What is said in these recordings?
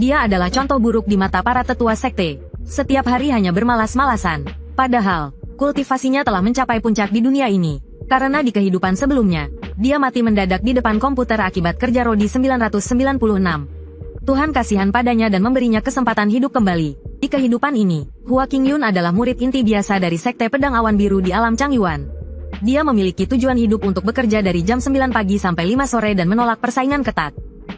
Dia adalah contoh buruk di mata para tetua sekte. Setiap hari hanya bermalas-malasan. Padahal, kultivasinya telah mencapai puncak di dunia ini. Karena di kehidupan sebelumnya, dia mati mendadak di depan komputer akibat kerja Rodi 996. Tuhan kasihan padanya dan memberinya kesempatan hidup kembali. Di kehidupan ini, Hua Qingyun adalah murid inti biasa dari Sekte Pedang Awan Biru di alam Changyuan. Dia memiliki tujuan hidup untuk bekerja dari jam 9 pagi sampai 5 sore dan menolak persaingan ketat.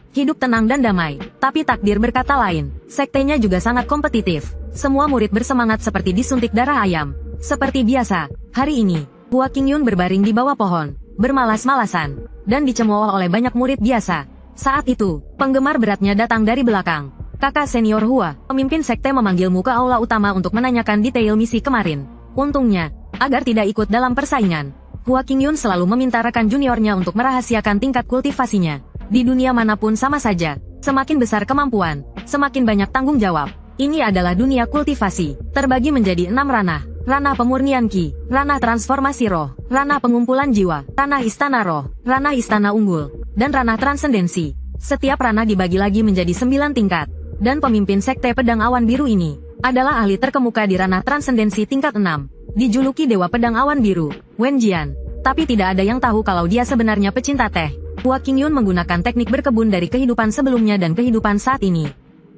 Hidup tenang dan damai, tapi takdir berkata lain. Sektenya juga sangat kompetitif. Semua murid bersemangat seperti disuntik darah ayam. Seperti biasa, hari ini, Hua Qingyun berbaring di bawah pohon, bermalas-malasan, dan dicemooh oleh banyak murid biasa. Saat itu, penggemar beratnya datang dari belakang. Kakak senior Hua, pemimpin sekte memanggilmu ke aula utama untuk menanyakan detail misi kemarin. Untungnya, agar tidak ikut dalam persaingan, Hua Qingyun selalu meminta rekan juniornya untuk merahasiakan tingkat kultivasinya. Di dunia manapun sama saja, semakin besar kemampuan, semakin banyak tanggung jawab. Ini adalah dunia kultivasi, terbagi menjadi 6 ranah. Ranah pemurnian Qi, ranah transformasi roh, ranah pengumpulan jiwa, ranah istana roh, ranah istana unggul, dan ranah transendensi. Setiap ranah dibagi lagi menjadi 9 tingkat. Dan pemimpin Sekte Pedang Awan Biru ini adalah ahli terkemuka di ranah transendensi tingkat 6. Dijuluki Dewa Pedang Awan Biru, Wen Jian. Tapi tidak ada yang tahu kalau dia sebenarnya pecinta teh. Hua Qingyun menggunakan teknik berkebun dari kehidupan sebelumnya dan kehidupan saat ini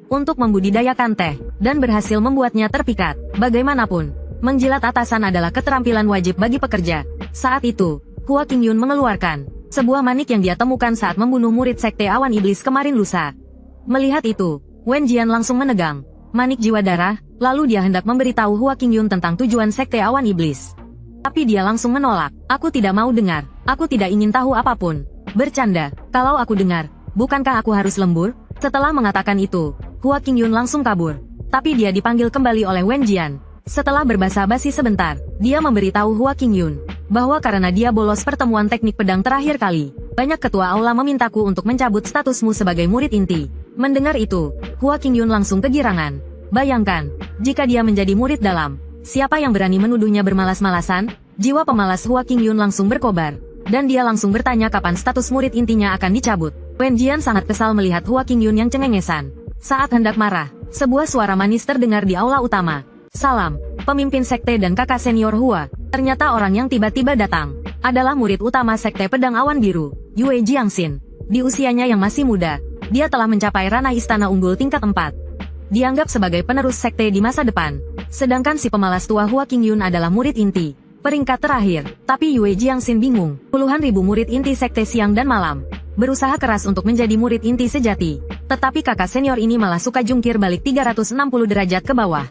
untuk membudidayakan teh, dan berhasil membuatnya terpikat. Bagaimanapun, menjilat atasan adalah keterampilan wajib bagi pekerja. Saat itu, Hua Qingyun mengeluarkan sebuah manik yang dia temukan saat membunuh murid Sekte Awan Iblis kemarin lusa. Melihat itu, Wen Jian langsung menegang manik jiwa darah, lalu dia hendak memberitahu Hua Qingyun tentang tujuan Sekte Awan Iblis. Tapi dia langsung menolak. Aku tidak mau dengar, aku tidak ingin tahu apapun. Bercanda, kalau aku dengar, bukankah aku harus lembur? Setelah mengatakan itu, Hua Qingyun langsung kabur. Tapi dia dipanggil kembali oleh Wen Jian. Setelah berbasa-basi sebentar, dia memberitahu Hua Qingyun bahwa karena dia bolos pertemuan teknik pedang terakhir kali, banyak ketua aula memintaku untuk mencabut statusmu sebagai murid inti. Mendengar itu, Hua Qingyun langsung kegirangan. Bayangkan, jika dia menjadi murid dalam, siapa yang berani menuduhnya bermalas-malasan? Jiwa pemalas Hua Qingyun langsung berkobar, dan dia langsung bertanya kapan status murid intinya akan dicabut. Wen Jian sangat kesal melihat Hua Qingyun yang cengengesan. Saat hendak marah, sebuah suara manis terdengar di aula utama. Salam, pemimpin sekte dan kakak senior Hua. Ternyata orang yang tiba-tiba datang adalah murid utama Sekte Pedang Awan Biru, Yue Jiangxin. Di usianya yang masih muda, dia telah mencapai ranah istana unggul tingkat 4. Dianggap sebagai penerus sekte di masa depan. Sedangkan si pemalas tua Hua Qingyun adalah murid inti, peringkat terakhir. Tapi Yue Jiangxin bingung. Puluhan ribu murid inti sekte siang dan malam berusaha keras untuk menjadi murid inti sejati. Tetapi kakak senior ini malah suka jungkir balik 360 derajat ke bawah.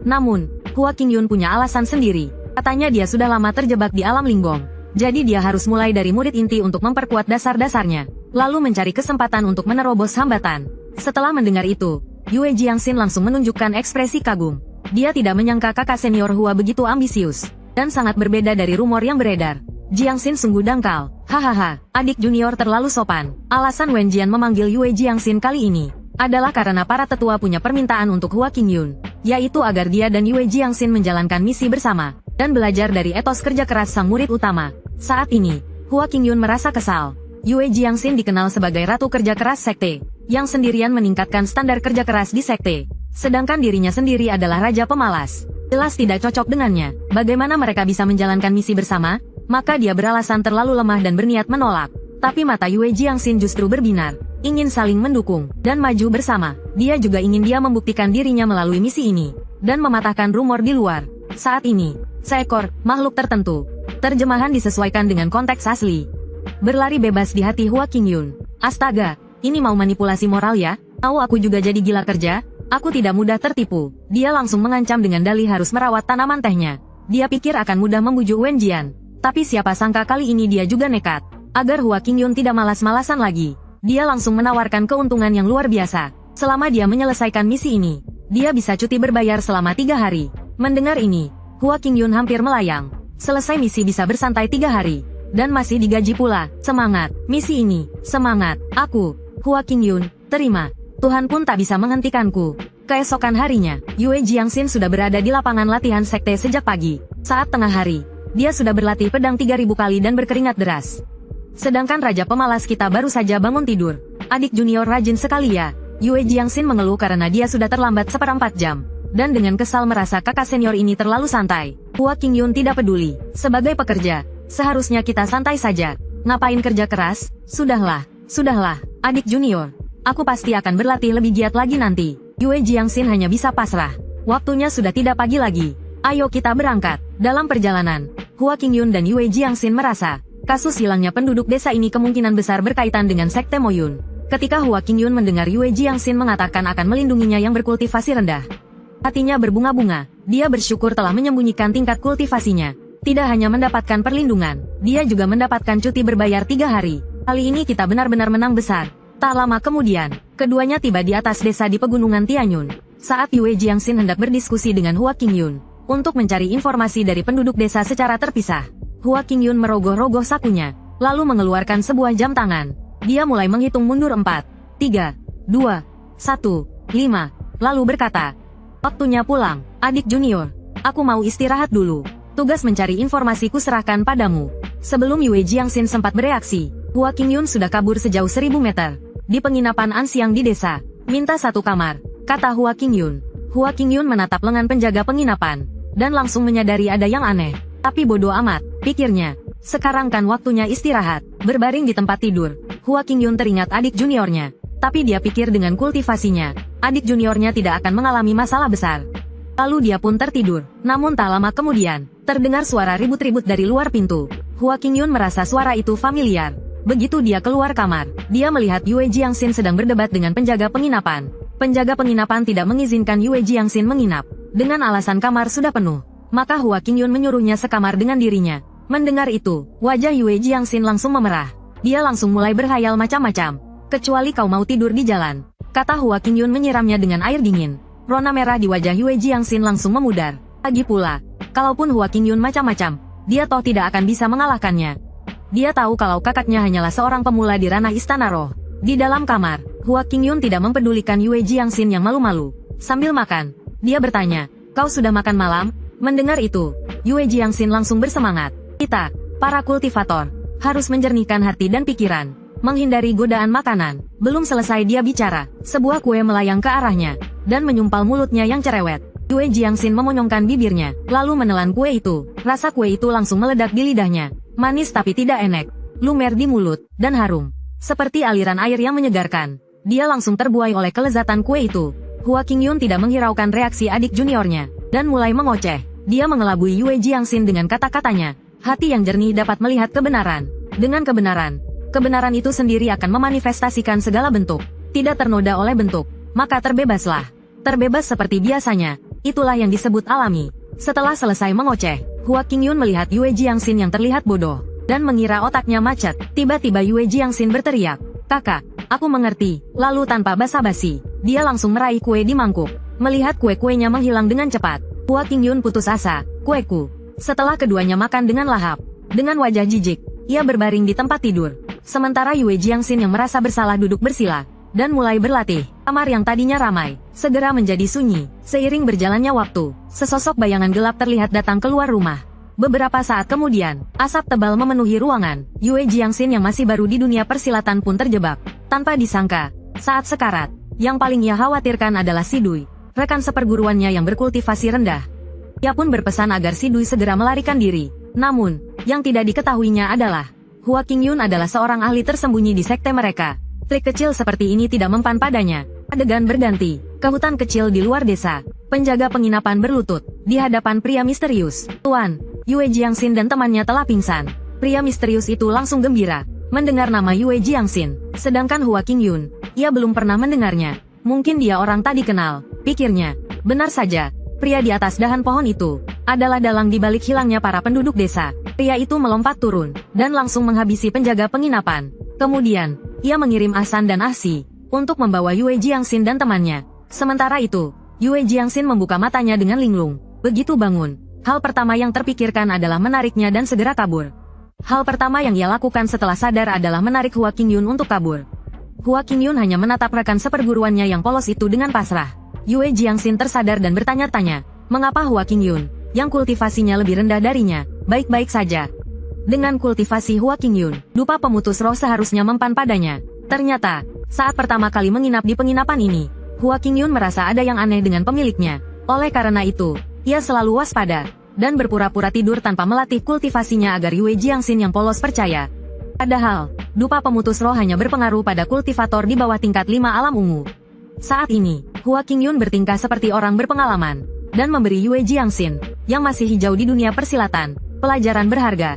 Namun, Hua Qingyun punya alasan sendiri. Katanya dia sudah lama terjebak di alam linggong. Jadi dia harus mulai dari murid inti untuk memperkuat dasar-dasarnya, lalu mencari kesempatan untuk menerobos hambatan. Setelah mendengar itu, Yue Jiangxin langsung menunjukkan ekspresi kagum. Dia tidak menyangka kakak senior Hua begitu ambisius, dan sangat berbeda dari rumor yang beredar. Jiangxin sungguh dangkal. Hahaha, adik junior terlalu sopan. Alasan Wen Jian memanggil Yue Jiangxin kali ini adalah karena para tetua punya permintaan untuk Hua Qingyun, yaitu agar dia dan Yue Jiangxin menjalankan misi bersama dan belajar dari etos kerja keras sang murid utama. Saat ini, Hua Qingyun merasa kesal. Yue Jiangxin dikenal sebagai ratu kerja keras sekte, yang sendirian meningkatkan standar kerja keras di sekte. Sedangkan dirinya sendiri adalah raja pemalas. Jelas tidak cocok dengannya. Bagaimana mereka bisa menjalankan misi bersama? Maka dia beralasan terlalu lemah dan berniat menolak. Tapi mata Yue Jiangxin justru berbinar, ingin saling mendukung dan maju bersama. Dia juga ingin dia membuktikan dirinya melalui misi ini dan mematahkan rumor di luar. Saat ini, seekor makhluk tertentu. Terjemahan disesuaikan dengan konteks asli. Berlari bebas di hati Hua Qingyun. Astaga, ini mau manipulasi moral ya? Mau aku juga jadi gila kerja? Aku tidak mudah tertipu. Dia langsung mengancam dengan dalih harus merawat tanaman tehnya. Dia pikir akan mudah membujuk Wen Jian. Tapi siapa sangka kali ini dia juga nekat. Agar Hua Qingyun tidak malas-malasan lagi, dia langsung menawarkan keuntungan yang luar biasa. Selama dia menyelesaikan misi ini, dia bisa cuti berbayar selama 3 hari. Mendengar ini, Hua Qingyun hampir melayang. Selesai misi bisa bersantai 3 hari. Dan masih digaji pula. Semangat, misi ini, semangat. Aku, Hua Qingyun, terima. Tuhan pun tak bisa menghentikanku. Keesokan harinya, Yue Jiangxin sudah berada di lapangan latihan sekte sejak pagi. Saat tengah hari, dia sudah berlatih pedang 3000 kali dan berkeringat deras. Sedangkan Raja Pemalas kita baru saja bangun tidur. Adik junior rajin sekali ya. Yue Jiangxin mengeluh karena dia sudah terlambat seperempat jam. Dan dengan kesal merasa kakak senior ini terlalu santai. Hua Qingyun tidak peduli. Sebagai pekerja, seharusnya kita santai saja. Ngapain kerja keras? Sudahlah, adik junior. Aku pasti akan berlatih lebih giat lagi nanti. Yue Jiangxin hanya bisa pasrah. Waktunya sudah tidak pagi lagi. Ayo kita berangkat. Dalam perjalanan, Hua Qingyun dan Yue Jiangxin merasa, kasus hilangnya penduduk desa ini kemungkinan besar berkaitan dengan Sekte Moyun. Ketika Hua Qingyun mendengar Yue Jiangxin mengatakan akan melindunginya yang berkultivasi rendah, hatinya berbunga-bunga. Dia bersyukur telah menyembunyikan tingkat kultivasinya. Tidak hanya mendapatkan perlindungan, dia juga mendapatkan cuti berbayar 3 hari. Kali ini kita benar-benar menang besar. Tak lama kemudian, keduanya tiba di atas desa di pegunungan Tianyun. Saat Yue Jiangxin hendak berdiskusi dengan Hua Qingyun untuk mencari informasi dari penduduk desa secara terpisah, Hua Qingyun merogoh-rogoh sakunya, lalu mengeluarkan sebuah jam tangan. Dia mulai menghitung mundur 4, 3, 2, 1, 5, lalu berkata, "Waktunya pulang, adik junior. Aku mau istirahat dulu. Tugas mencari informasi kuserahkan padamu." Sebelum Yue Jiangxin sempat bereaksi, Hua Qingyun sudah kabur sejauh 1000 meter. Di penginapan Anxiang di desa, minta 1 kamar, kata Hua Qingyun. Hua Qingyun menatap lengan penjaga penginapan, dan langsung menyadari ada yang aneh. Tapi bodoh amat, pikirnya. Sekarang kan waktunya istirahat. Berbaring di tempat tidur, Hua Qingyun teringat adik juniornya. Tapi dia pikir dengan kultivasinya, adik juniornya tidak akan mengalami masalah besar. Lalu dia pun tertidur. Namun tak lama kemudian, terdengar suara ribut-ribut dari luar pintu. Hua Qingyun merasa suara itu familiar. Begitu dia keluar kamar, dia melihat Yue Jiangxin sedang berdebat dengan penjaga penginapan. Penjaga penginapan tidak mengizinkan Yue Jiangxin menginap. Dengan alasan kamar sudah penuh, maka Hua Qingyun menyuruhnya sekamar dengan dirinya. Mendengar itu, wajah Yue Jiangxin langsung memerah. Dia langsung mulai berhayal macam-macam. "Kecuali kau mau tidur di jalan," kata Hua Qingyun menyiramnya dengan air dingin. Rona merah di wajah Yue Jiangxin langsung memudar. Lagi pula, kalaupun Hua Qingyun macam-macam, dia toh tidak akan bisa mengalahkannya. Dia tahu kalau kakaknya hanyalah seorang pemula di ranah istana roh. Di dalam kamar, Hua Qingyun tidak mempedulikan Yue Jiangxin yang malu-malu. Sambil makan, dia bertanya, "Kau sudah makan malam?" Mendengar itu, Yue Jiangxin langsung bersemangat. "Kita, para kultivator, harus menjernihkan hati dan pikiran, menghindari godaan makanan." Belum selesai dia bicara, sebuah kue melayang ke arahnya, dan menyumpal mulutnya yang cerewet. Yue Jiangxin memonyongkan bibirnya, lalu menelan kue itu. Rasa kue itu langsung meledak di lidahnya. Manis tapi tidak enak, lumer di mulut, dan harum. Seperti aliran air yang menyegarkan. Dia langsung terbuai oleh kelezatan kue itu. Hua Qingyun tidak menghiraukan reaksi adik juniornya, dan mulai mengoceh. Dia mengelabui Yue Jiangxin dengan kata-katanya. Hati yang jernih dapat melihat kebenaran. Dengan kebenaran itu sendiri akan memanifestasikan segala bentuk. Tidak ternoda oleh bentuk, maka terbebaslah. Terbebas seperti biasanya. Itulah yang disebut alami. Setelah selesai mengoceh, Hua Qingyun melihat Yue Jiangxin yang terlihat bodoh, dan mengira otaknya macet. Tiba-tiba Yue Jiangxin berteriak, "Kakak, aku mengerti." Lalu tanpa basa-basi, dia langsung meraih kue di mangkuk. Melihat kue-kuenya menghilang dengan cepat, Hua Qingyun putus asa. "Kueku." Setelah keduanya makan dengan lahap, dengan wajah jijik, ia berbaring di tempat tidur. Sementara Yue Jiangxin yang merasa bersalah duduk bersila, dan mulai berlatih. Kamar yang tadinya ramai, segera menjadi sunyi. Seiring berjalannya waktu, sesosok bayangan gelap terlihat datang keluar rumah. Beberapa saat kemudian, asap tebal memenuhi ruangan. Yue Jiangxin yang masih baru di dunia persilatan pun terjebak. Tanpa disangka, saat sekarat, yang paling ia khawatirkan adalah Si Dui, rekan seperguruannya yang berkultivasi rendah. Ia pun berpesan agar Si Dui segera melarikan diri. Namun, yang tidak diketahuinya adalah, Hua Qingyun adalah seorang ahli tersembunyi di sekte mereka. Trik kecil seperti ini tidak mempan padanya. Adegan berganti, ke hutan kecil di luar desa. Penjaga penginapan berlutut, di hadapan pria misterius. "Tuan, Yue Jiangxin dan temannya telah pingsan." Pria misterius itu langsung gembira, mendengar nama Yue Jiangxin. Sedangkan Hua Qingyun, ia belum pernah mendengarnya. Mungkin dia orang tak dikenal, pikirnya. Benar saja. Pria di atas dahan pohon itu adalah dalang di balik hilangnya para penduduk desa. Pria itu melompat turun dan langsung menghabisi penjaga penginapan. Kemudian, ia mengirim Ahsan dan Ahsi untuk membawa Yue Jiangxin dan temannya. Sementara itu, Yue Jiangxin membuka matanya dengan linglung. Begitu bangun, hal pertama yang terpikirkan adalah menariknya dan segera kabur. Hal pertama yang ia lakukan setelah sadar adalah menarik Hua Qingyun untuk kabur. Hua Qingyun hanya menatap rekan seperguruannya yang polos itu dengan pasrah. Yue Jiangxin tersadar dan bertanya-tanya, mengapa Hua Qingyun, yang kultivasinya lebih rendah darinya, baik-baik saja. Dengan kultivasi Hua Qingyun, dupa pemutus roh seharusnya mempan padanya. Ternyata, Saat pertama kali menginap di penginapan ini, Hua Qingyun merasa ada yang aneh dengan pemiliknya. Oleh karena itu, ia selalu waspada dan berpura-pura tidur tanpa melatih kultivasinya agar Yue Jiangxin yang polos percaya. Padahal, dupa pemutus roh hanya berpengaruh pada kultivator di bawah tingkat 5 alam ungu. Saat ini, Hua Qingyun bertingkah seperti orang berpengalaman dan memberi Yue Jiangxin, yang masih hijau di dunia persilatan, pelajaran berharga.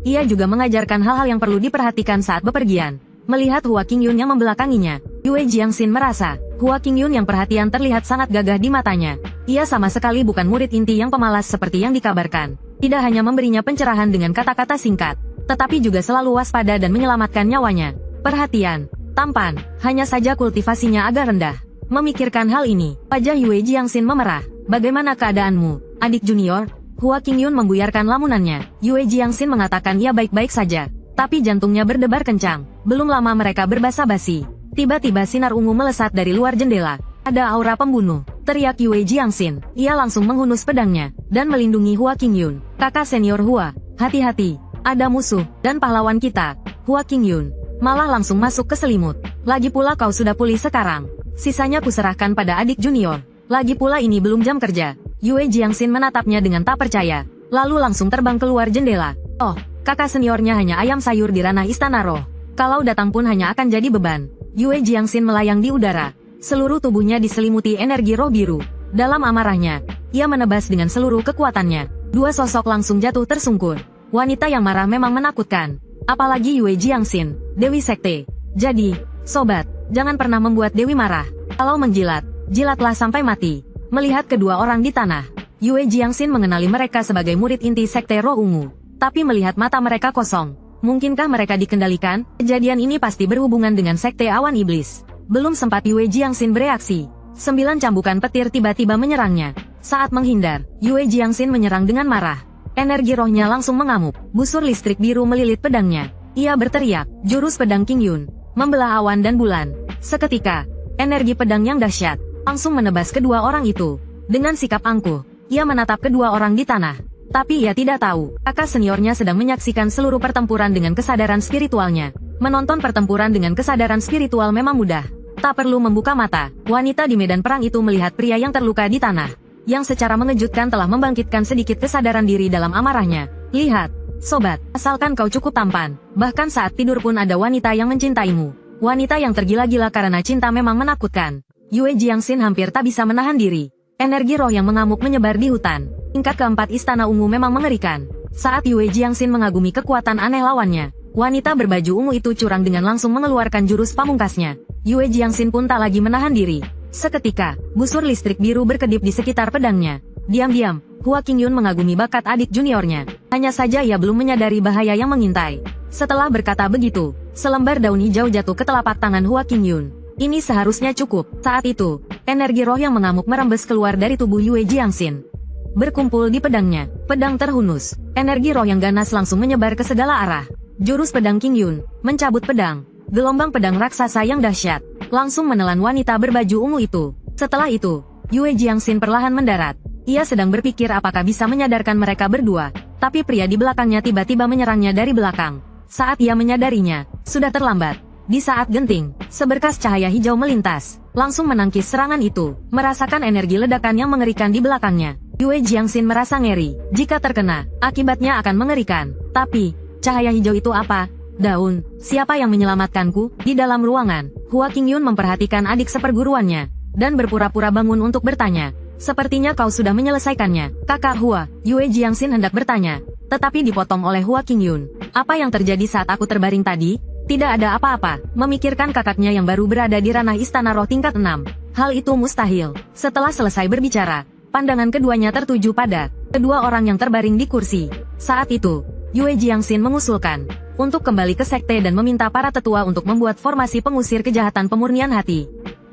Ia juga mengajarkan hal-hal yang perlu diperhatikan saat bepergian. Melihat Hua Qingyun yang membelakanginya, Yue Jiangxin merasa, Hua Qingyun yang perhatian terlihat sangat gagah di matanya. Ia sama sekali bukan murid inti yang pemalas seperti yang dikabarkan. Tidak hanya memberinya pencerahan dengan kata-kata singkat, tetapi juga selalu waspada dan menyelamatkan nyawanya. Perhatian, tampan, hanya saja kultivasinya agak rendah. Memikirkan hal ini, wajah Yue Jiangxin memerah. Bagaimana keadaanmu, adik junior? Hua Qingyun membuyarkan lamunannya. Yue Jiangxin mengatakan ia baik-baik saja, tapi jantungnya berdebar kencang. Belum lama mereka berbasa-basi. Tiba-tiba sinar ungu melesat dari luar jendela. Ada aura pembunuh, teriak Yue Jiangxin. Ia langsung menghunus pedangnya dan melindungi Hua Qingyun. Kakak senior Hua, hati-hati, ada musuh dan pahlawan kita. Hua Qingyun malah langsung masuk ke selimut. Lagi pula kau sudah pulih sekarang. Sisanya kuserahkan pada adik junior. Lagi pula ini belum jam kerja. Yue Jiangxin menatapnya dengan tak percaya, lalu langsung terbang keluar jendela. Oh, kakak seniornya hanya ayam sayur di ranah istana roh. Kalau datang pun hanya akan jadi beban. Yue Jiangxin melayang di udara. Seluruh tubuhnya diselimuti energi roh biru. Dalam amarahnya, ia menebas dengan seluruh kekuatannya. Dua sosok langsung jatuh tersungkur. Wanita yang marah memang menakutkan. Apalagi Yue Jiangxin, Dewi Sekte. Jadi, sobat, jangan pernah membuat Dewi marah. Kalau menjilat, jilatlah sampai mati. Melihat kedua orang di tanah, Yue Jiangxin mengenali mereka sebagai murid inti Sekte Roh Ungu. Tapi melihat mata mereka kosong. Mungkinkah mereka dikendalikan? Kejadian ini pasti berhubungan dengan Sekte Awan Iblis. Belum sempat Yue Jiangxin bereaksi, 9 cambukan petir tiba-tiba menyerangnya. Saat menghindar, Yue Jiangxin menyerang dengan marah. Energi rohnya langsung mengamuk. Busur listrik biru melilit pedangnya. Ia berteriak, jurus pedang Qingyun, membelah awan dan bulan. Seketika, energi pedang yang dahsyat langsung menebas kedua orang itu. Dengan sikap angkuh, ia menatap kedua orang di tanah. Tapi ia tidak tahu, kakak seniornya sedang menyaksikan seluruh pertempuran dengan kesadaran spiritualnya. Menonton pertempuran dengan kesadaran spiritual memang mudah. Tak perlu membuka mata, wanita di medan perang itu melihat pria yang terluka di tanah, yang secara mengejutkan telah membangkitkan sedikit kesadaran diri dalam amarahnya. Lihat, sobat, asalkan kau cukup tampan, bahkan saat tidur pun ada wanita yang mencintaimu. Wanita yang tergila-gila karena cinta memang menakutkan. Yue Jiangxin hampir tak bisa menahan diri. Energi roh yang mengamuk menyebar di hutan. Tingkat keempat Istana Ungu memang mengerikan. Saat Yue Jiangxin mengagumi kekuatan aneh lawannya, wanita berbaju ungu itu curang dengan langsung mengeluarkan jurus pamungkasnya. Yue Jiangxin pun tak lagi menahan diri. Seketika, busur listrik biru berkedip di sekitar pedangnya. Diam-diam, Hua Qingyun mengagumi bakat adik juniornya. Hanya saja ia belum menyadari bahaya yang mengintai. Setelah berkata begitu, selembar daun hijau jatuh ke telapak tangan Hua Qingyun. Ini seharusnya cukup. Saat itu, energi roh yang mengamuk merembes keluar dari tubuh Yue Jiangxin. Berkumpul di pedangnya, pedang terhunus. Energi roh yang ganas langsung menyebar ke segala arah. Jurus pedang Qingyun, mencabut pedang. Gelombang pedang raksasa yang dahsyat langsung menelan wanita berbaju ungu itu. Setelah itu, Yue Jiangxin perlahan mendarat. Ia sedang berpikir apakah bisa menyadarkan mereka berdua. Tapi pria di belakangnya tiba-tiba menyerangnya dari belakang. Saat ia menyadarinya, sudah terlambat. Di saat genting, seberkas cahaya hijau melintas, langsung menangkis serangan itu. Merasakan energi ledakan yang mengerikan di belakangnya, Yue Jiangxin merasa ngeri. Jika terkena, akibatnya akan mengerikan. Tapi, cahaya hijau itu apa? Daun, siapa yang menyelamatkanku? Di dalam ruangan, Hua Qingyun memperhatikan adik seperguruannya, dan berpura-pura bangun untuk bertanya. Sepertinya kau sudah menyelesaikannya, kakak Hua. Yue Jiangxin hendak bertanya, tetapi dipotong oleh Hua Qingyun. Apa yang terjadi saat aku terbaring tadi? Tidak ada apa-apa, memikirkan kakaknya yang baru berada di ranah istana roh tingkat 6. Hal itu mustahil. Setelah selesai berbicara, pandangan keduanya tertuju pada kedua orang yang terbaring di kursi. Saat itu, Yue Jiangxin mengusulkan untuk kembali ke sekte dan meminta para tetua untuk membuat formasi pengusir kejahatan pemurnian hati.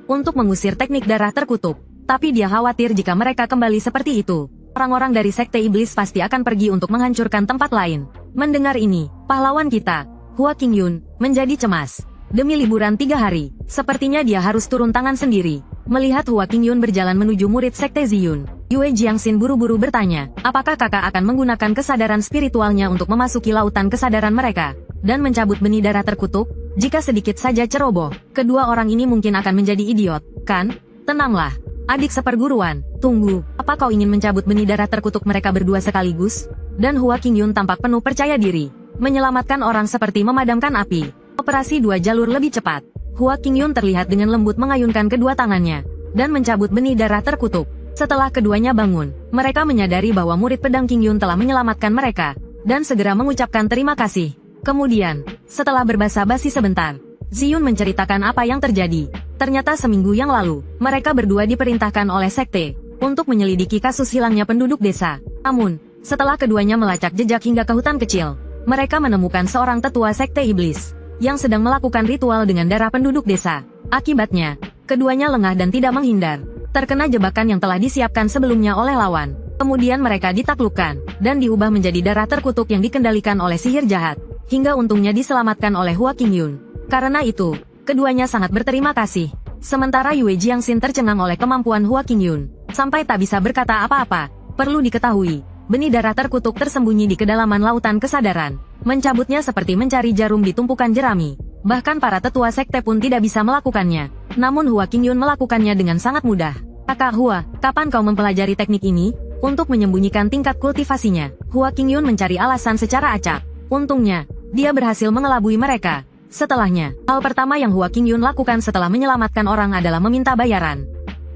Untuk mengusir teknik darah terkutuk. Tapi dia khawatir jika mereka kembali seperti itu, orang-orang dari sekte iblis pasti akan pergi untuk menghancurkan tempat lain. Mendengar ini, pahlawan kita, Hua Qingyun, menjadi cemas. Demi liburan 3 hari, sepertinya dia harus turun tangan sendiri. Melihat Hua Qingyun berjalan menuju murid sekte Ziyun, Yue Jiangxin buru-buru bertanya, apakah kakak akan menggunakan kesadaran spiritualnya untuk memasuki lautan kesadaran mereka, dan mencabut benih darah terkutuk? Jika sedikit saja ceroboh, kedua orang ini mungkin akan menjadi idiot, kan? Tenanglah, adik seperguruan. Tunggu, apa kau ingin mencabut benih darah terkutuk mereka berdua sekaligus? Dan Hua Qingyun tampak penuh percaya diri. Menyelamatkan orang seperti memadamkan api. Operasi dua jalur lebih cepat. Hua Qingyun terlihat dengan lembut mengayunkan kedua tangannya dan mencabut benih darah terkutuk. Setelah keduanya bangun, mereka menyadari bahwa murid pedang Qingyun telah menyelamatkan mereka dan segera mengucapkan terima kasih. Kemudian, setelah berbasa-basi sebentar, Ziyun menceritakan apa yang terjadi. Ternyata seminggu yang lalu, mereka berdua diperintahkan oleh sekte untuk menyelidiki kasus hilangnya penduduk desa. Namun, setelah keduanya melacak jejak hingga ke hutan kecil, mereka menemukan seorang tetua sekte iblis yang sedang melakukan ritual dengan darah penduduk desa. Akibatnya, keduanya lengah dan tidak menghindar, terkena jebakan yang telah disiapkan sebelumnya oleh lawan. Kemudian mereka ditaklukkan dan diubah menjadi darah terkutuk yang dikendalikan oleh sihir jahat, hingga untungnya diselamatkan oleh Hua Qingyun. Karena itu, keduanya sangat berterima kasih. Sementara Yue Jiangxin tercengang oleh kemampuan Hua Qingyun, sampai tak bisa berkata apa-apa. Perlu diketahui, benih darah terkutuk tersembunyi di kedalaman lautan kesadaran. Mencabutnya seperti mencari jarum di tumpukan jerami. Bahkan para tetua sekte pun tidak bisa melakukannya. Namun Hua Qingyun melakukannya dengan sangat mudah. Kakak Hua, kapan kau mempelajari teknik ini? Untuk menyembunyikan tingkat kultivasinya, Hua Qingyun mencari alasan secara acak. Untungnya, dia berhasil mengelabui mereka. Setelahnya, hal pertama yang Hua Qingyun lakukan setelah menyelamatkan orang adalah meminta bayaran.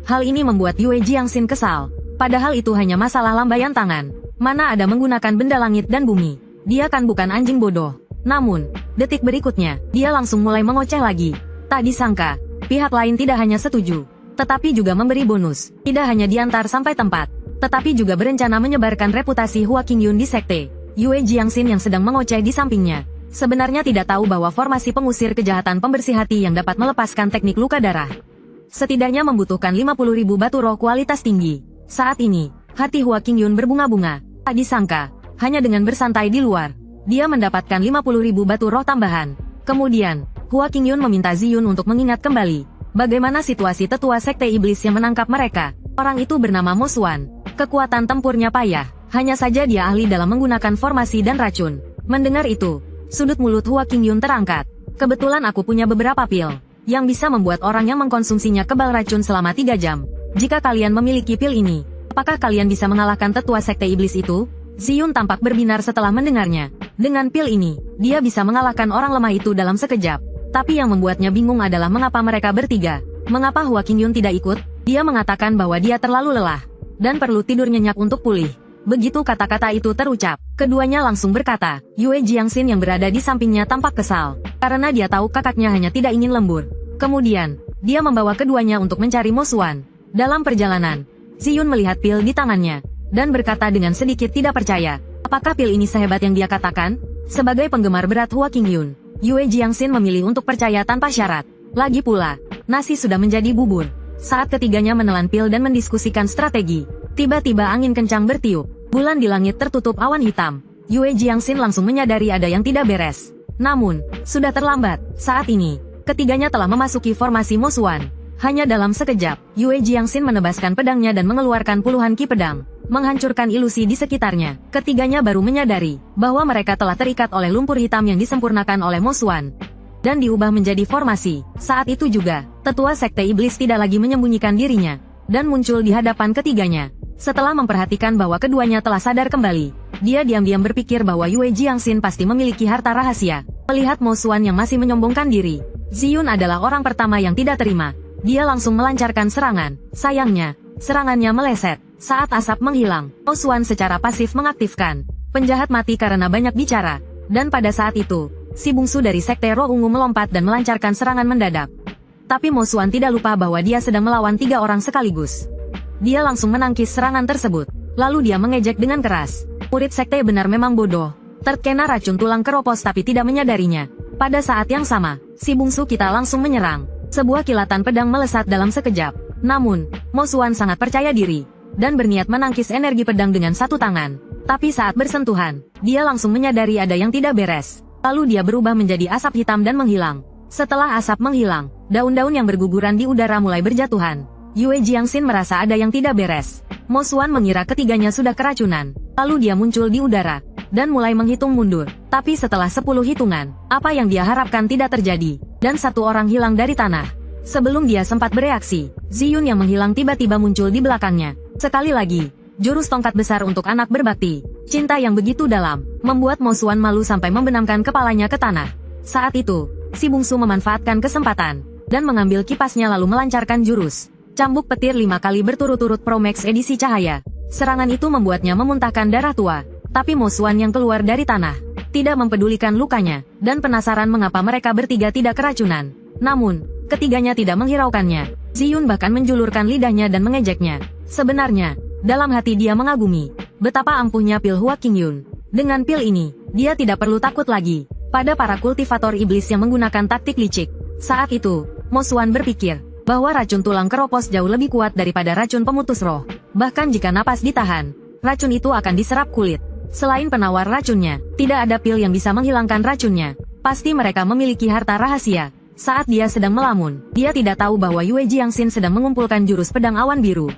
Hal ini membuat Yue Jiangxin kesal. Padahal itu hanya masalah lambaian tangan. Mana ada menggunakan benda langit dan bumi. Dia kan bukan anjing bodoh. Namun, detik berikutnya, dia langsung mulai mengoceh lagi. Tak disangka, pihak lain tidak hanya setuju, tetapi juga memberi bonus. Tidak hanya diantar sampai tempat, tetapi juga berencana menyebarkan reputasi Hua Qingyun di sekte. Yue Jiangxin yang sedang mengoceh di sampingnya, sebenarnya tidak tahu bahwa formasi pengusir kejahatan pembersih hati yang dapat melepaskan teknik luka darah setidaknya membutuhkan 50.000 batu roh kualitas tinggi. Saat ini, hati Hua Qingyun berbunga-bunga. Tak disangka, hanya dengan bersantai di luar, dia mendapatkan 50.000 batu roh tambahan. Kemudian, Hua Qingyun meminta Ziyun untuk mengingat kembali bagaimana situasi tetua sekte iblis yang menangkap mereka. Orang itu bernama Mo Xuan. Kekuatan tempurnya payah, hanya saja dia ahli dalam menggunakan formasi dan racun. Mendengar itu, sudut mulut Hua Qingyun terangkat. Kebetulan aku punya beberapa pil yang bisa membuat orang yang mengkonsumsinya kebal racun selama 3 jam. Jika kalian memiliki pil ini, apakah kalian bisa mengalahkan tetua sekte iblis itu? Ziyun tampak berbinar setelah mendengarnya. Dengan pil ini, dia bisa mengalahkan orang lemah itu dalam sekejap. Tapi yang membuatnya bingung adalah mengapa mereka bertiga. Mengapa Hua Qingyun tidak ikut? Dia mengatakan bahwa dia terlalu lelah dan perlu tidur nyenyak untuk pulih. Begitu kata-kata itu terucap, keduanya langsung berkata. Yue Jiangxin yang berada di sampingnya tampak kesal, karena dia tahu kakaknya hanya tidak ingin lembur. Kemudian, dia membawa keduanya untuk mencari Mo Xuan. Dalam perjalanan, Ziyun melihat pil di tangannya dan berkata dengan sedikit tidak percaya, apakah pil ini sehebat yang dia katakan? Sebagai penggemar berat Hua Qingyun, Yue Jiangxin memilih untuk percaya tanpa syarat. Lagi pula, nasi sudah menjadi bubur. Saat ketiganya menelan pil dan mendiskusikan strategi, tiba-tiba angin kencang bertiup. Bulan di langit tertutup awan hitam. Yue Jiangxin langsung menyadari ada yang tidak beres. Namun, sudah terlambat. Saat ini, ketiganya telah memasuki formasi Mo Xuan. Hanya dalam sekejap, Yue Jiangxin menebaskan pedangnya dan mengeluarkan puluhan ki pedang, menghancurkan ilusi di sekitarnya. Ketiganya baru menyadari bahwa mereka telah terikat oleh lumpur hitam yang disempurnakan oleh Mo Xuan dan diubah menjadi formasi. Saat itu juga, tetua sekte iblis tidak lagi menyembunyikan dirinya dan muncul di hadapan ketiganya. Setelah memperhatikan bahwa keduanya telah sadar kembali, dia diam-diam berpikir bahwa Yue Jiangxin pasti memiliki harta rahasia. Melihat Mo Xuan yang masih menyombongkan diri, Ziyun adalah orang pertama yang tidak terima. Dia langsung melancarkan serangan. Sayangnya, serangannya meleset. Saat asap menghilang, Mo Xuan secara pasif mengaktifkan penjahat mati karena banyak bicara. Dan pada saat itu, si bungsu dari sekte roh ungu melompat dan melancarkan serangan mendadak. Tapi Mo Xuan tidak lupa bahwa dia sedang melawan 3 orang sekaligus. Dia langsung menangkis serangan tersebut. Lalu dia mengejek dengan keras. Murid sekte benar memang bodoh. Terkena racun tulang keropos tapi tidak menyadarinya. Pada saat yang sama, si bungsu kita langsung menyerang. Sebuah kilatan pedang melesat dalam sekejap. Namun, Mo Xuan sangat percaya diri dan berniat menangkis energi pedang dengan satu tangan. Tapi saat bersentuhan, dia langsung menyadari ada yang tidak beres. Lalu dia berubah menjadi asap hitam dan menghilang. Setelah asap menghilang, daun-daun yang berguguran di udara mulai berjatuhan. Yue Jiangxin merasa ada yang tidak beres. Mo Xuan mengira ketiganya sudah keracunan. Lalu dia muncul di udara dan mulai menghitung mundur. Tapi setelah 10 hitungan, apa yang dia harapkan tidak terjadi, dan satu orang hilang dari tanah. Sebelum dia sempat bereaksi, Ziyun yang menghilang tiba-tiba muncul di belakangnya. Sekali lagi, jurus tongkat besar untuk anak berbakti. Cinta yang begitu dalam, membuat Mo Xuan malu sampai membenamkan kepalanya ke tanah. Saat itu, si bungsu memanfaatkan kesempatan, dan mengambil kipasnya lalu melancarkan jurus Cambuk Petir 5 kali berturut-turut Pro Max edisi cahaya. Serangan itu membuatnya memuntahkan darah tua, tapi Mo Xuan yang keluar dari tanah tidak mempedulikan lukanya, dan penasaran mengapa mereka bertiga tidak keracunan. Namun, ketiganya tidak menghiraukannya. Ziyun bahkan menjulurkan lidahnya dan mengejeknya. Sebenarnya, dalam hati dia mengagumi betapa ampuhnya pil Hua Qingyun. Dengan pil ini, dia tidak perlu takut lagi pada para kultivator iblis yang menggunakan taktik licik. Saat itu, Mo Xuan berpikir bahwa racun tulang keropos jauh lebih kuat daripada racun pemutus roh. Bahkan jika napas ditahan, racun itu akan diserap kulit. Selain penawar racunnya, tidak ada pil yang bisa menghilangkan racunnya. Pasti mereka memiliki harta rahasia. Saat dia sedang melamun, dia tidak tahu bahwa Yue Jiangxin sedang mengumpulkan jurus pedang awan biru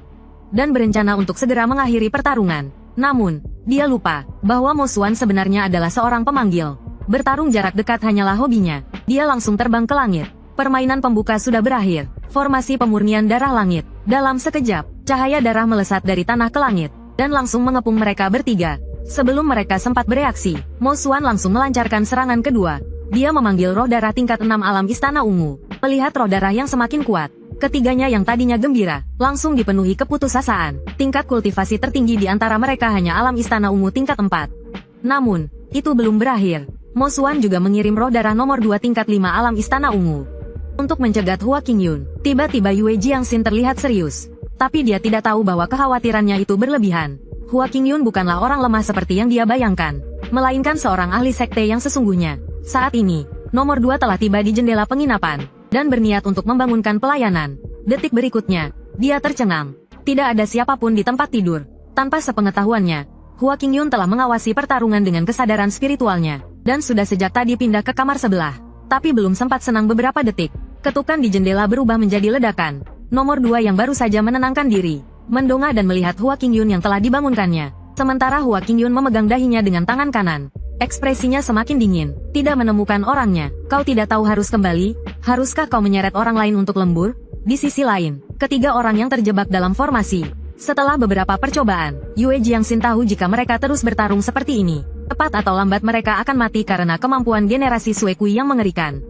dan berencana untuk segera mengakhiri pertarungan. Namun, dia lupa bahwa Mo Xuan sebenarnya adalah seorang pemanggil. Bertarung jarak dekat hanyalah hobinya. Dia langsung terbang ke langit. Permainan pembuka sudah berakhir. Formasi pemurnian darah langit. Dalam sekejap, cahaya darah melesat dari tanah ke langit dan langsung mengepung mereka bertiga. Sebelum mereka sempat bereaksi, Mo Xuan langsung melancarkan serangan kedua. Dia memanggil roh darah tingkat 6 alam Istana Ungu. Melihat roh darah yang semakin kuat, ketiganya yang tadinya gembira, langsung dipenuhi keputusasaan. Tingkat kultivasi tertinggi di antara mereka hanya alam Istana Ungu tingkat 4. Namun, itu belum berakhir. Mo Xuan juga mengirim roh darah nomor 2 tingkat 5 alam Istana Ungu untuk mencegat Hua Qingyun. Tiba-tiba Yue Jiangxin terlihat serius. Tapi dia tidak tahu bahwa kekhawatirannya itu berlebihan. Hua Qingyun bukanlah orang lemah seperti yang dia bayangkan, melainkan seorang ahli sekte yang sesungguhnya. Saat ini, nomor 2 telah tiba di jendela penginapan, dan berniat untuk membangunkan pelayanan. Detik berikutnya, dia tercengang. Tidak ada siapapun di tempat tidur. Tanpa sepengetahuannya, Hua Qingyun telah mengawasi pertarungan dengan kesadaran spiritualnya, dan sudah sejak tadi pindah ke kamar sebelah. Tapi belum sempat senang beberapa detik, ketukan di jendela berubah menjadi ledakan. Nomor 2 yang baru saja menenangkan diri, mendongak dan melihat Hua Qingyun yang telah dibangunkannya. Sementara Hua Qingyun memegang dahinya dengan tangan kanan. Ekspresinya semakin dingin. Tidak menemukan orangnya. Kau tidak tahu harus kembali? Haruskah kau menyeret orang lain untuk lembur? Di sisi lain, ketiga orang yang terjebak dalam formasi. Setelah beberapa percobaan, Yue Jiangxin tahu jika mereka terus bertarung seperti ini, cepat atau lambat mereka akan mati karena kemampuan generasi Sue Kui yang mengerikan.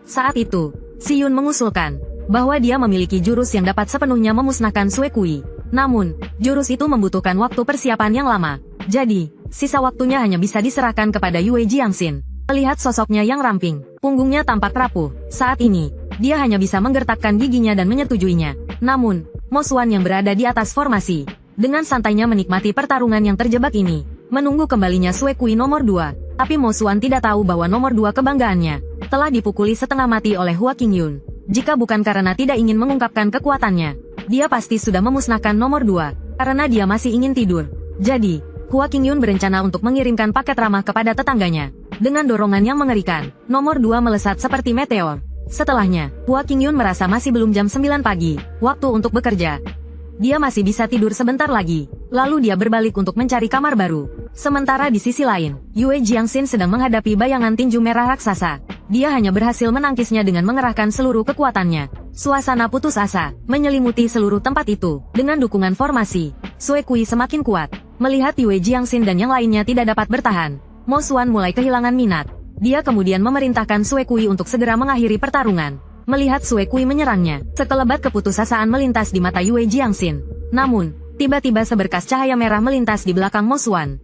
Saat itu, Ziyun mengusulkan bahwa dia memiliki jurus yang dapat sepenuhnya memusnahkan Sue Kui. Namun, jurus itu membutuhkan waktu persiapan yang lama. Jadi, sisa waktunya hanya bisa diserahkan kepada Yue Jiangxin. Melihat sosoknya yang ramping, punggungnya tampak rapuh. Saat ini, dia hanya bisa menggertakkan giginya dan menyetujuinya. Namun, Mo Xuan yang berada di atas formasi, dengan santainya menikmati pertarungan yang terjebak ini, menunggu kembalinya Sue Kui nomor 2. Tapi Mo Xuan tidak tahu bahwa nomor 2 kebanggaannya telah dipukuli setengah mati oleh Hua Qingyun. Jika bukan karena tidak ingin mengungkapkan kekuatannya, dia pasti sudah memusnahkan nomor 2, karena dia masih ingin tidur. Jadi, Hua Qingyun berencana untuk mengirimkan paket ramah kepada tetangganya. Dengan dorongan yang mengerikan, nomor 2 melesat seperti meteor. Setelahnya, Hua Qingyun merasa masih belum jam 9 pagi, waktu untuk bekerja. Dia masih bisa tidur sebentar lagi. Lalu dia berbalik untuk mencari kamar baru. Sementara di sisi lain, Yue Jiangxin sedang menghadapi bayangan tinju merah raksasa. Dia hanya berhasil menangkisnya dengan mengerahkan seluruh kekuatannya. Suasana putus asa menyelimuti seluruh tempat itu. Dengan dukungan formasi, Sue Kui semakin kuat. Melihat Yue Jiangxin dan yang lainnya tidak dapat bertahan, Mo Xuan mulai kehilangan minat. Dia kemudian memerintahkan Sue Kui untuk segera mengakhiri pertarungan. Melihat Sue Kui menyerangnya, sekelebat keputusasaan melintas di mata Yue Jiangxin. Namun, tiba-tiba seberkas cahaya merah melintas di belakang Mo Xuan.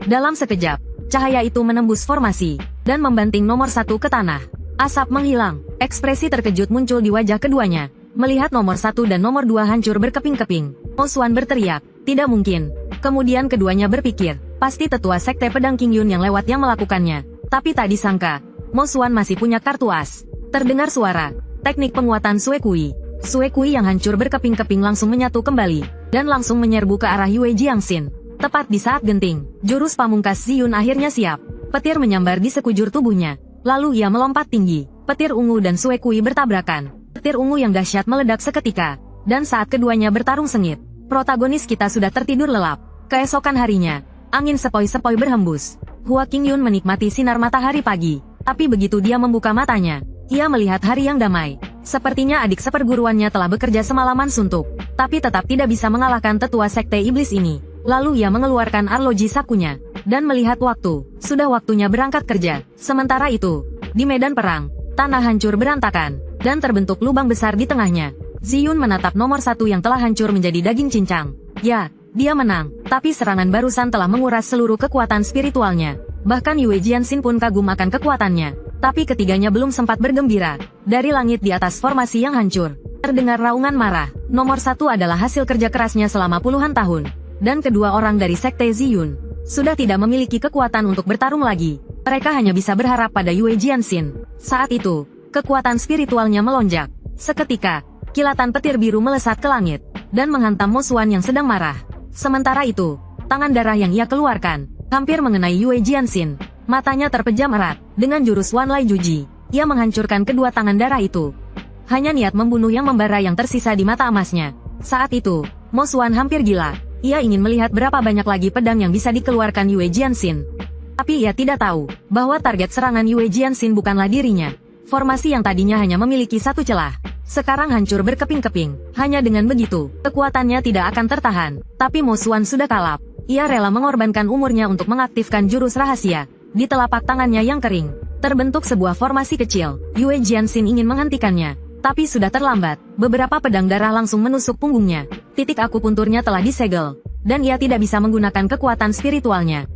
Dalam sekejap, cahaya itu menembus formasi dan membanting nomor 1 ke tanah. Asap menghilang, ekspresi terkejut muncul di wajah keduanya. Melihat nomor 1 dan nomor 2 hancur berkeping-keping, Mo Xuan berteriak, tidak mungkin. Kemudian keduanya berpikir, pasti tetua sekte pedang Qingyun yang lewat yang melakukannya. Tapi tak disangka, Mo Xuan masih punya kartu as. Terdengar suara teknik penguatan Sue Kui. Sue Kui yang hancur berkeping-keping langsung menyatu kembali, dan langsung menyerbu ke arah Yue Jiangxin. Tepat di saat genting, jurus pamungkas Ziyun akhirnya siap. Petir menyambar di sekujur tubuhnya. Lalu ia melompat tinggi. Petir ungu dan Sue Kui bertabrakan. Petir ungu yang dahsyat meledak seketika. Dan saat keduanya bertarung sengit, protagonis kita sudah tertidur lelap. Keesokan harinya, angin sepoi-sepoi berhembus. Hua Qingyun menikmati sinar matahari pagi. Tapi begitu dia membuka matanya, ia melihat hari yang damai. Sepertinya adik seperguruannya telah bekerja semalaman suntuk, tapi tetap tidak bisa mengalahkan tetua sekte iblis ini. Lalu ia mengeluarkan arloji sakunya, dan melihat waktu. Sudah waktunya berangkat kerja. Sementara itu, di medan perang, tanah hancur berantakan, dan terbentuk lubang besar di tengahnya. Ziyun menatap nomor 1 yang telah hancur menjadi daging cincang. Ya, dia menang, tapi serangan barusan telah menguras seluruh kekuatan spiritualnya. Bahkan Yue Jianxin pun kagum akan kekuatannya. Tapi ketiganya belum sempat bergembira. Dari langit di atas formasi yang hancur, terdengar raungan marah. Nomor 1 adalah hasil kerja kerasnya selama puluhan tahun. Dan kedua orang dari sekte Ziyun sudah tidak memiliki kekuatan untuk bertarung lagi. Mereka hanya bisa berharap pada Yue Jianxin. Saat itu, kekuatan spiritualnya melonjak. Seketika, kilatan petir biru melesat ke langit, dan menghantam musuhan yang sedang marah. Sementara itu, tangan darah yang ia keluarkan, hampir mengenai Yue Jianxin. Matanya terpejam erat, dengan jurus Wan Lai Juji, ia menghancurkan kedua tangan darah itu. Hanya niat membunuh yang membara yang tersisa di mata emasnya. Saat itu, Mo Xuan hampir gila. Ia ingin melihat berapa banyak lagi pedang yang bisa dikeluarkan Yue Jianxin. Tapi ia tidak tahu, bahwa target serangan Yue Jianxin bukanlah dirinya. Formasi yang tadinya hanya memiliki satu celah, sekarang hancur berkeping-keping. Hanya dengan begitu, kekuatannya tidak akan tertahan. Tapi Mo Xuan sudah kalap. Ia rela mengorbankan umurnya untuk mengaktifkan jurus rahasia. Di telapak tangannya yang kering, terbentuk sebuah formasi kecil. Yue Jianxin ingin menghentikannya, tapi sudah terlambat. Beberapa pedang darah langsung menusuk punggungnya. Titik akupunturnya telah disegel, dan ia tidak bisa menggunakan kekuatan spiritualnya.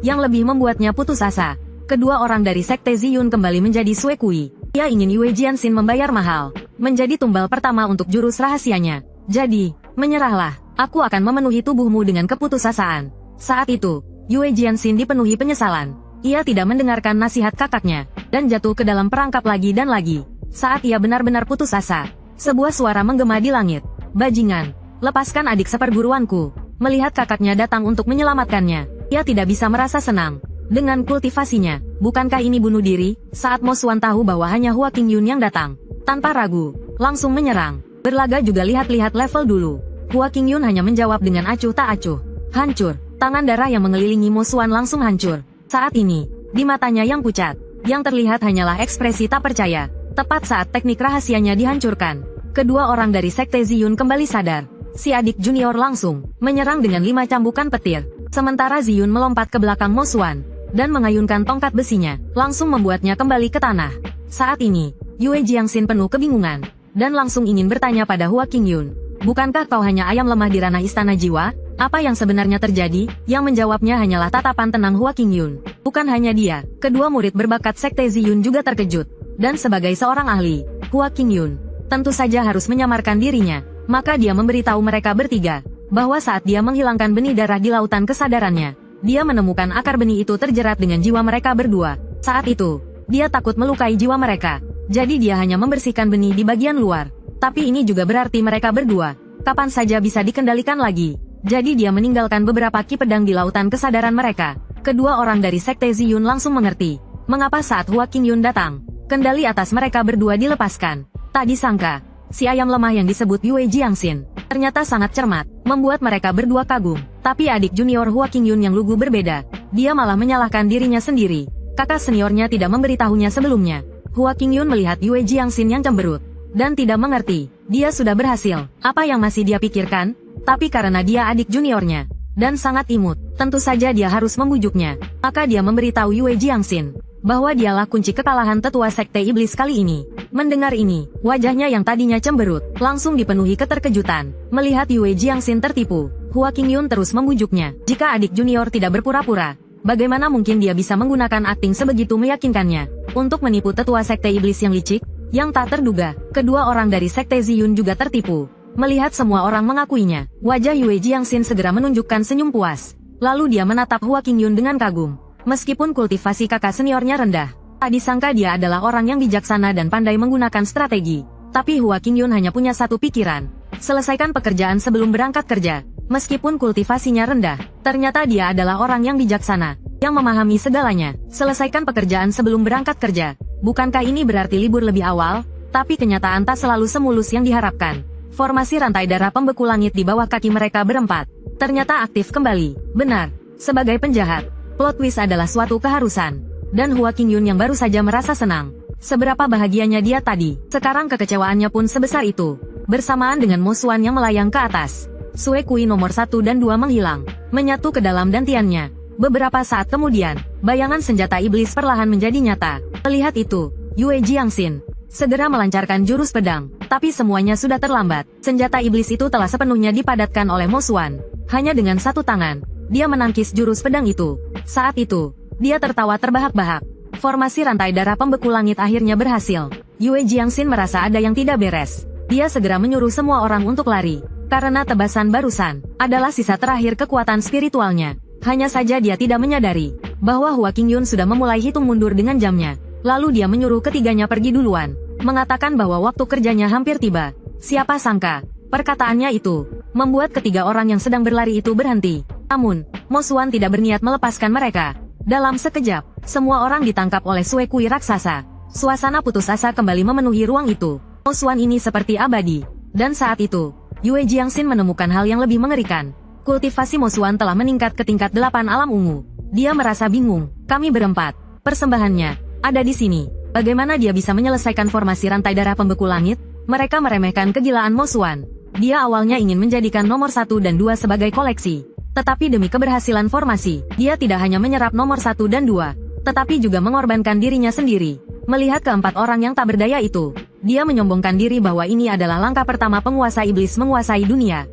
Yang lebih membuatnya putus asa, kedua orang dari sekte Ziyun kembali menjadi Sue Kui. Ia ingin Yue Jianxin membayar mahal, menjadi tumbal pertama untuk jurus rahasianya. Jadi, menyerahlah, aku akan memenuhi tubuhmu dengan keputusasaan. Saat itu, Yue Jianxin dipenuhi penyesalan. Ia tidak mendengarkan nasihat kakaknya, dan jatuh ke dalam perangkap lagi dan lagi. Saat ia benar-benar putus asa, sebuah suara menggema di langit. Bajingan, lepaskan adik seperguruanku. Melihat kakaknya datang untuk menyelamatkannya, ia tidak bisa merasa senang. Dengan kultivasinya, bukankah ini bunuh diri? Saat Mo Xuan tahu bahwa hanya Hua Qingyun yang datang, tanpa ragu, langsung menyerang. Berlaga juga lihat-lihat level dulu. Hua Qingyun hanya menjawab dengan acuh tak acuh. Hancur, tangan darah yang mengelilingi Mo Xuan langsung hancur. Saat ini, di matanya yang pucat, yang terlihat hanyalah ekspresi tak percaya. Tepat saat teknik rahasianya dihancurkan, kedua orang dari sekte Ziyun kembali sadar. Si adik junior langsung menyerang dengan 5 cambukan petir. Sementara Ziyun melompat ke belakang Mo Xuan dan mengayunkan tongkat besinya, langsung membuatnya kembali ke tanah. Saat ini, Yue Jianxin penuh kebingungan dan langsung ingin bertanya pada Hua Qingyun, bukankah kau hanya ayam lemah di ranah istana jiwa? Apa yang sebenarnya terjadi? Yang menjawabnya hanyalah tatapan tenang Hua Qingyun. Bukan hanya dia, kedua murid berbakat sekte Ziyun juga terkejut. Dan sebagai seorang ahli, Hua Qingyun tentu saja harus menyamarkan dirinya. Maka dia memberitahu mereka bertiga, bahwa saat dia menghilangkan benih darah di lautan kesadarannya, dia menemukan akar benih itu terjerat dengan jiwa mereka berdua. Saat itu, dia takut melukai jiwa mereka. Jadi dia hanya membersihkan benih di bagian luar. Tapi ini juga berarti mereka berdua kapan saja bisa dikendalikan lagi. Jadi dia meninggalkan beberapa ki pedang di lautan kesadaran mereka. Kedua orang dari sekte Ziyun langsung mengerti mengapa saat Hua Qingyun datang, kendali atas mereka berdua dilepaskan. Tak disangka, si ayam lemah yang disebut Yue Jianxin ternyata sangat cermat, membuat mereka berdua kagum. Tapi adik junior Hua Qingyun yang lugu berbeda. Dia malah menyalahkan dirinya sendiri. Kakak seniornya tidak memberitahunya sebelumnya. Hua Qingyun melihat Yue Jianxin yang cemberut dan tidak mengerti. Dia sudah berhasil. Apa yang masih dia pikirkan? Tapi karena dia adik juniornya dan sangat imut, tentu saja dia harus membujuknya. Maka dia memberitahu Yue Jianxin bahwa dialah kunci kekalahan tetua sekte iblis kali ini. Mendengar ini, wajahnya yang tadinya cemberut langsung dipenuhi keterkejutan. Melihat Yue Jianxin tertipu, Hua Qingyun terus membujuknya. Jika adik junior tidak berpura-pura, bagaimana mungkin dia bisa menggunakan akting sebegitu meyakinkannya untuk menipu tetua sekte iblis yang licik? Yang tak terduga, kedua orang dari sekte Ziyun juga tertipu. Melihat semua orang mengakuinya, wajah Yue Jianxin segera menunjukkan senyum puas. Lalu dia menatap Hua Qingyun dengan kagum. Meskipun kultivasi kakak seniornya rendah, tak disangka dia adalah orang yang bijaksana dan pandai menggunakan strategi. Tapi Hua Qingyun hanya punya satu pikiran, selesaikan pekerjaan sebelum berangkat kerja. Meskipun kultivasinya rendah, ternyata dia adalah orang yang bijaksana, yang memahami segalanya. Selesaikan pekerjaan sebelum berangkat kerja. Bukankah ini berarti libur lebih awal? Tapi kenyataan tak selalu semulus yang diharapkan. Formasi rantai darah pembeku langit di bawah kaki mereka berempat ternyata aktif kembali. Benar, sebagai penjahat, Plot twist adalah suatu keharusan. Dan Hua Qingyun yang baru saja merasa senang. Seberapa bahagianya dia tadi, sekarang kekecewaannya pun sebesar itu. Bersamaan dengan Mo Xuan yang melayang ke atas, Sue Kui nomor 1 dan 2 menghilang, menyatu ke dalam dantiannya. Beberapa saat kemudian, bayangan senjata iblis perlahan menjadi nyata. Melihat itu, Yue Jiangxin segera melancarkan jurus pedang, tapi semuanya sudah terlambat. Senjata iblis itu telah sepenuhnya dipadatkan oleh Mo Xuan. Hanya dengan satu tangan, dia menangkis jurus pedang itu. Saat itu, dia tertawa terbahak-bahak. Formasi rantai darah pembeku langit akhirnya berhasil. Yue Jiangxin merasa ada yang tidak beres. Dia segera menyuruh semua orang untuk lari. Karena tebasan barusan adalah sisa terakhir kekuatan spiritualnya. Hanya saja dia tidak menyadari bahwa Hua Qingyun sudah memulai hitung mundur dengan jamnya. Lalu dia menyuruh ketiganya pergi duluan, mengatakan bahwa waktu kerjanya hampir tiba. Siapa sangka, perkataannya itu membuat ketiga orang yang sedang berlari itu berhenti. Namun, Mo Xuan tidak berniat melepaskan mereka. Dalam sekejap, semua orang ditangkap oleh Sue Kui raksasa. Suasana putus asa kembali memenuhi ruang itu. Mo Xuan ini seperti abadi. Dan saat itu, Yue Jiangxin menemukan hal yang lebih mengerikan. Kultivasi Mo Xuan telah meningkat ke tingkat 8 alam ungu. Dia merasa bingung. Kami berempat. Persembahannya ada di sini. Bagaimana dia bisa menyelesaikan formasi rantai darah pembeku langit? Mereka meremehkan kegilaan Mo Xuan. Dia awalnya ingin menjadikan nomor 1 dan 2 sebagai koleksi. Tetapi demi keberhasilan formasi, dia tidak hanya menyerap nomor 1 dan 2, tetapi juga mengorbankan dirinya sendiri. Melihat keempat orang yang tak berdaya itu, dia menyombongkan diri bahwa ini adalah langkah pertama penguasa iblis menguasai dunia.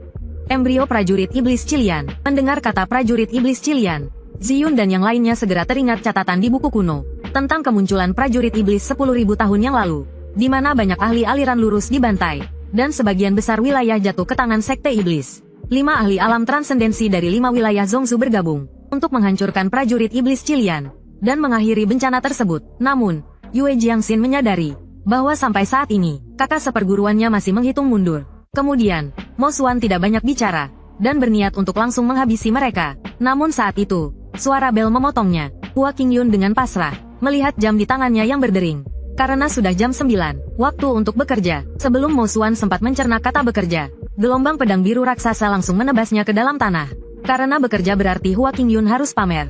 Embrio prajurit iblis Cilian. Mendengar kata prajurit iblis Cilian, Ziyun dan yang lainnya segera teringat catatan di buku kuno tentang kemunculan prajurit iblis 10.000 tahun yang lalu, di mana banyak ahli aliran lurus dibantai, dan sebagian besar wilayah jatuh ke tangan sekte iblis. 5 ahli alam transendensi dari 5 wilayah Zongzu bergabung untuk menghancurkan prajurit iblis Cilian dan mengakhiri bencana tersebut. Namun, Yue Jiangxin menyadari bahwa sampai saat ini, kakak seperguruannya masih menghitung mundur. Kemudian, Mo Xuan tidak banyak bicara, dan berniat untuk langsung menghabisi mereka. Namun saat itu, suara bel memotongnya. Hua Qingyun dengan pasrah, melihat jam di tangannya yang berdering. Karena sudah jam 9, waktu untuk bekerja. Sebelum Mo Xuan sempat mencerna kata bekerja, gelombang pedang biru raksasa langsung menebasnya ke dalam tanah. Karena bekerja berarti Hua Qingyun harus pamer.